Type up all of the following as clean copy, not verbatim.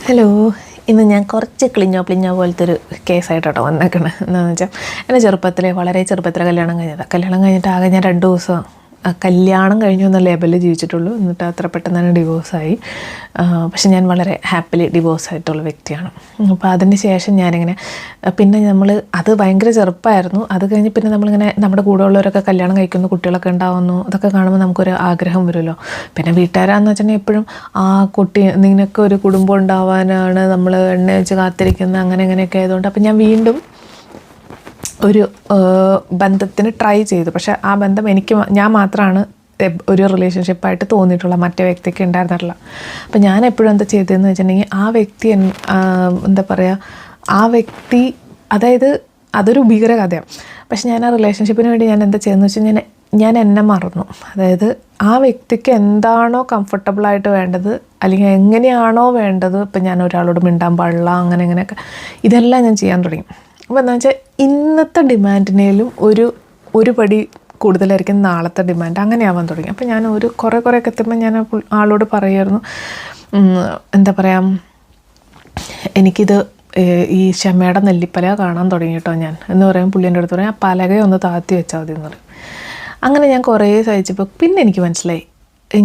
Hello, ഇന്ന് ഞാൻ കുറച്ച് ക്ലിഞ്ഞോ പോലത്തെ ഒരു കേസായിട്ടോ വന്നേക്കണേ. എന്താണെന്ന് വെച്ചാൽ എൻ്റെ വളരെ ചെറുപ്പത്തിലെ കല്യാണം കഴിഞ്ഞിട്ട് ആകെ ഞാൻ 2 ദിവസം കല്യാണം കഴിഞ്ഞു എന്ന ലേബലിൽ ജീവിച്ചിട്ടുള്ളൂ. എന്നിട്ട് അത്ര പെട്ടെന്ന് തന്നെ ഡിവോഴ്സായി. പക്ഷെ ഞാൻ വളരെ ഹാപ്പിലി ഡിവോഴ്സായിട്ടുള്ള വ്യക്തിയാണ്. അപ്പോൾ അതിന് ശേഷം ഞാനിങ്ങനെ പിന്നെ അത് ഭയങ്കര ചെറുപ്പമായിരുന്നു. അത് കഴിഞ്ഞ് പിന്നെ നമ്മളിങ്ങനെ നമ്മുടെ കൂടെ ഉള്ളവരൊക്കെ കല്യാണം കഴിക്കുന്നു, കുട്ടികളൊക്കെ ഉണ്ടാവുന്നു, അതൊക്കെ കാണുമ്പോൾ നമുക്കൊരു ആഗ്രഹം വരുമല്ലോ. പിന്നെ വീട്ടുകാരാന്ന് വെച്ചിട്ടുണ്ടെങ്കിൽ എപ്പോഴും ആ കുട്ടി നിനക്ക് ഒരു കുടുംബം ഉണ്ടാവാനാണ് നമ്മൾ എണ്ണ വെച്ച് കാത്തിരിക്കുന്നത്, അങ്ങനെ ഇങ്ങനെയൊക്കെ ആയതുകൊണ്ട് അപ്പം ഞാൻ വീണ്ടും ഒരു ബന്ധത്തിന് ട്രൈ ചെയ്തു. പക്ഷേ ആ ബന്ധം ഞാൻ മാത്രമാണ് ഒരു റിലേഷൻഷിപ്പായിട്ട് തോന്നിയിട്ടുള്ള, മറ്റേ വ്യക്തിക്ക് ഉണ്ടായിരുന്നില്ല. അപ്പം ഞാൻ എപ്പോഴും എന്താ ചെയ്തതെന്ന് വെച്ചിട്ടുണ്ടെങ്കിൽ ആ വ്യക്തി എന്താ പറയുക, ആ വ്യക്തി അതായത് അതൊരു ഭീകര കഥയാണ്. പക്ഷെ ഞാൻ ആ റിലേഷൻഷിപ്പിന് വേണ്ടി ഞാൻ എന്താ ചെയ്യുന്നത് വെച്ചാൽ ഞാൻ എന്നെ മറന്നു. അതായത് ആ വ്യക്തിക്ക് എന്താണോ കംഫർട്ടബിളായിട്ട് വേണ്ടത്, അല്ലെങ്കിൽ എങ്ങനെയാണോ വേണ്ടത്, ഇപ്പം ഞാൻ ഒരാളോട് മിണ്ടാൻ പാടില്ല, അങ്ങനെ ഇങ്ങനെയൊക്കെ ഇതെല്ലാം ഞാൻ ചെയ്യാൻ തുടങ്ങി. അപ്പോൾ എന്താ വെച്ചാൽ ഇന്നത്തെ ഡിമാൻഡിനേലും ഒരു പടി കൂടുതലായിരിക്കും നാളത്തെ ഡിമാൻഡ്, അങ്ങനെ ആവാൻ തുടങ്ങി. അപ്പോൾ ഞാൻ കുറേയൊക്കെ എത്തുമ്പോൾ ഞാൻ ആളോട് പറയുമായിരുന്നു, എന്താ പറയുക, എനിക്കിത് ഈ ക്ഷമയുടെ നെല്ലിപ്പലക കാണാൻ തുടങ്ങി കേട്ടോ ഞാൻ എന്ന് പറയും. പുള്ളിൻ്റെ അടുത്ത് പറയും, ആ പലകയൊന്ന് താഴ്ത്തി വെച്ചാൽ മതി എന്ന് പറയും. അങ്ങനെ ഞാൻ കുറേ സഹിച്ചപ്പോൾ പിന്നെ എനിക്ക് മനസ്സിലായി,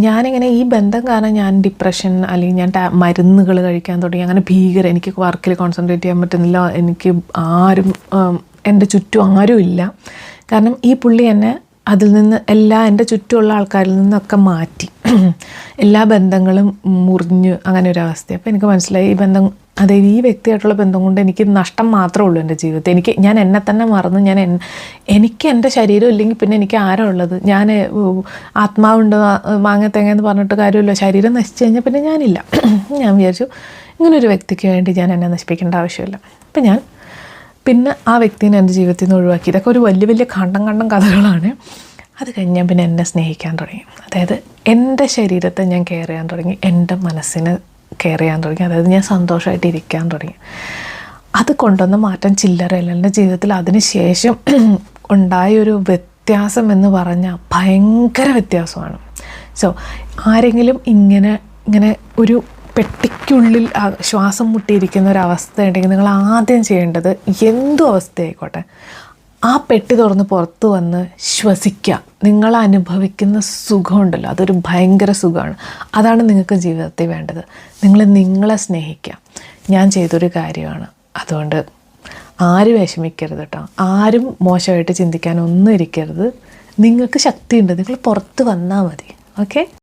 ഞാനിങ്ങനെ ഈ ബന്ധം കാരണം ഞാൻ ഡിപ്രഷൻ, അല്ലെങ്കിൽ ഞാൻ മരുന്നുകൾ കഴിക്കാൻ തുടങ്ങി. അങ്ങനെ എനിക്ക് വർക്കിൽ കോൺസെൻട്രേറ്റ് ചെയ്യാൻ പറ്റുന്നില്ല. എനിക്ക് എൻ്റെ ചുറ്റും ആരും ഇല്ല. കാരണം ഈ പുള്ളി എന്നെ അതിൽ നിന്ന് എൻ്റെ ചുറ്റുമുള്ള ആൾക്കാരിൽ നിന്നൊക്കെ മാറ്റി. എല്ലാ ബന്ധങ്ങളും മുറിഞ്ഞ് അങ്ങനെ ഒരു അവസ്ഥ. അപ്പോൾ എനിക്ക് മനസ്സിലായി അതായത് ഈ വ്യക്തിയായിട്ടുള്ള ബന്ധം കൊണ്ട് എനിക്ക് നഷ്ടം മാത്രമേ ഉള്ളൂ എൻ്റെ ജീവിതത്തിൽ. ഞാൻ എന്നെ തന്നെ മറന്ന് എനിക്ക് എൻ്റെ ശരീരം ഇല്ലെങ്കിൽ പിന്നെ എനിക്ക് ആരാ ഉള്ളത്? ഞാൻ ആത്മാവുണ്ട് മാങ്ങ എന്ന് പറഞ്ഞിട്ട് കാര്യമില്ല. ശരീരം നശിച്ചു കഴിഞ്ഞാൽ പിന്നെ ഞാനില്ല. ഞാൻ വിചാരിച്ചു ഇങ്ങനൊരു വ്യക്തിക്ക് വേണ്ടി ഞാൻ എന്നെ നശിപ്പിക്കേണ്ട ആവശ്യമില്ല. അപ്പം ഞാൻ പിന്നെ ആ വ്യക്തിനെ എൻ്റെ ജീവിതത്തിൽ നിന്ന് ഒഴിവാക്കി. ഇതൊക്കെ ഒരു വലിയ കണ്ടം കഥകളാണ്. അത് കഴിഞ്ഞ് ഞാൻ പിന്നെ എന്നെ സ്നേഹിക്കാൻ തുടങ്ങി. അതായത് എൻ്റെ ശരീരത്തെ ഞാൻ കെയർ ചെയ്യാൻ തുടങ്ങി, എൻ്റെ മനസ്സിനെ കെയർ ചെയ്യാൻ തുടങ്ങി. അതായത് ഞാൻ സന്തോഷമായിട്ട് ഇരിക്കാൻ തുടങ്ങി. അത് കൊണ്ടുവന്ന മാറ്റം ചില്ലറയല്ല. എൻ്റെ ജീവിതത്തിൽ അതിന് ശേഷം ഉണ്ടായൊരു വ്യത്യാസം എന്ന് പറഞ്ഞാൽ ഭയങ്കര വ്യത്യാസമാണ്. സോ ആരെങ്കിലും ഇങ്ങനെ ഒരു പെട്ടിക്കുള്ളിൽ ശ്വാസം മുട്ടിയിരിക്കുന്ന ഒരവസ്ഥ ഉണ്ടെങ്കിൽ നിങ്ങൾ ആദ്യം ചെയ്യേണ്ടത്, എന്തു അവസ്ഥയായിക്കോട്ടെ, ആ പെട്ടി തുറന്ന് പുറത്ത് വന്ന് ശ്വസിക്കുക. നിങ്ങൾ അനുഭവിക്കുന്ന സുഖമുണ്ടല്ലോ, അതൊരു ഭയങ്കര സുഖമാണ്. അതാണ് നിങ്ങൾക്ക് ജീവിതത്തിൽ വേണ്ടത്. നിങ്ങളെ സ്നേഹിക്കുക. ഞാൻ ചെയ്തൊരു കാര്യമാണ്. അതുകൊണ്ട് ആരും വിഷമിക്കരുത് കേട്ടോ. ആരും മോശമായിട്ട് ചിന്തിക്കാനൊന്നും ഇരിക്കരുത്. നിങ്ങൾക്ക് ശക്തിയുണ്ട്, നിങ്ങൾ പുറത്ത് വന്നാൽ മതി. ഓക്കെ.